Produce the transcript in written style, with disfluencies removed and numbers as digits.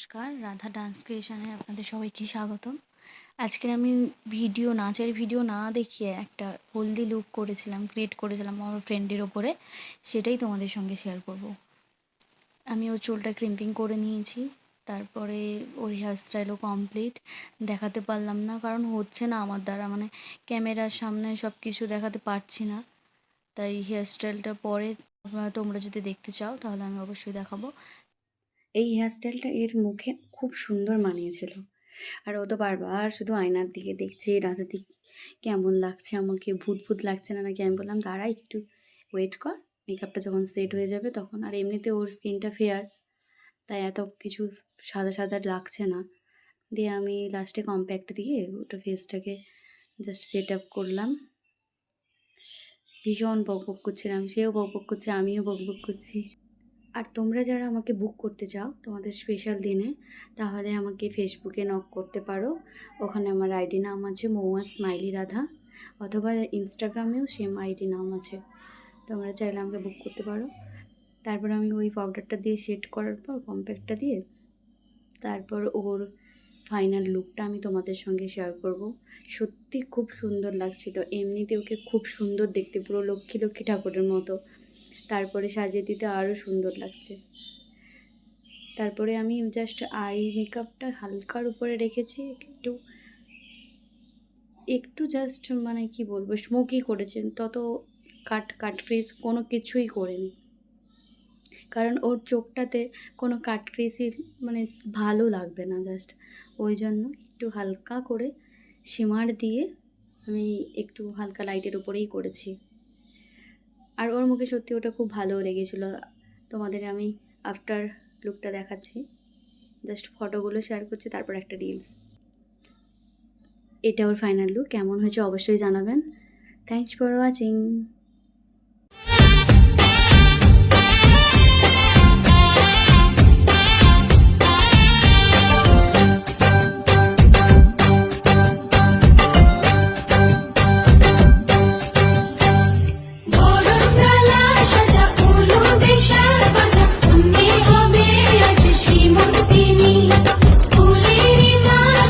নমস্কার, রাধা ডান্স ক্রিয়েশনে আপনাদের সবাইকে স্বাগতম। আজকের আমি নাচের ভিডিও না দেখিয়ে একটা হলদি লুক ক্রিয়েট করেছিলাম আমার ফ্রেন্ডের ওপরে, সেটাই তোমাদের সঙ্গে শেয়ার করব। আমি ওর চুলটা ক্রিম্পিং করে নিয়েছি, তারপরে ওর হেয়ার স্টাইলও কমপ্লিট। দেখাতে পারলাম না কারণ হচ্ছে না আমার দ্বারা, মানে ক্যামেরার সামনে সব কিছু দেখাতে পারছি না, তাই হেয়ার স্টাইলটা পরে তোমরা যদি দেখতে চাও তাহলে আমি অবশ্যই দেখাবো। এই হেয়ারস্টাইলটা এর মুখে খুব সুন্দর মানিয়েছিল। আর ও তো বারবার শুধু আয়নার দিকে দেখছে, রাতের দিকে কেমন লাগছে আমাকে, ভূত ভূত লাগছে না নাকি। আমি বললাম দাঁড়া একটু ওয়েট কর, মেকআপটা যখন সেট হয়ে যাবে তখন। আর এমনিতে ওর স্কিনটা ফেয়ার, তাই এত কিছু সাদা সাদা লাগছে না। দিয়ে আমি লাস্টে কম্প্যাক্ট দিয়ে ওটা ফেসটাকে জাস্ট সেট আপ করলাম। ভীষণ বকবক করছিলাম, সেও বকবক করছে, আমিও বকবক করছি। আর তোমরা যারা আমাকে বুক করতে চাও তোমাদের স্পেশাল দিনে, তাহলে আমাকে ফেসবুকে নক করতে পারো। ওখানে আমার আইডি নাম আছে মৌয়া স্মাইলি রাধা, অথবা ইনস্টাগ্রামেও সেম আইডি নাম আছে। তোমরা চাইলে আমাকে বুক করতে পারো। তারপর আমি ওই পাউডারটা দিয়ে শেড করার পর কম্প্যাক্টটা দিয়ে তারপর ওর ফাইনাল লুকটা আমি তোমাদের সঙ্গে শেয়ার করব। সত্যি খুব সুন্দর লাগছিল, এমনিতে ওকে খুব সুন্দর দেখতে, পুরো লক্ষ্মী লক্ষ্মী ঠাকুরের মতো। তারপরে সাজিয়ে দিতে আরও সুন্দর লাগছে। তারপরে আমি জাস্ট আই মেকআপটা হালকার উপরে রেখেছি, একটু একটু জাস্ট মানে কি বলবো স্মোকি করেছেন, তত কাট ক্রিজ কোনো কিছুই করেনি। কারণ ওর চোখটাতে কোনো কাট ক্রিজই মানে ভালো লাগবে না, জাস্ট ওই জন্য একটু হালকা করে শিমার দিয়ে আমি একটু হালকা লাইটের উপরেই করেছি। আর ওর মুখে সত্যি ওটা খুব ভালো লেগেছিলো। তোমাদের আমি আফটার লুকটা দেখাচ্ছি, জাস্ট ফটোগুলো শেয়ার করছি, তারপর একটা রিলস। এটা ওর ফাইনাল লুক, কেমন হয়েছে অবশ্যই জানাবেন। Thanks for watching.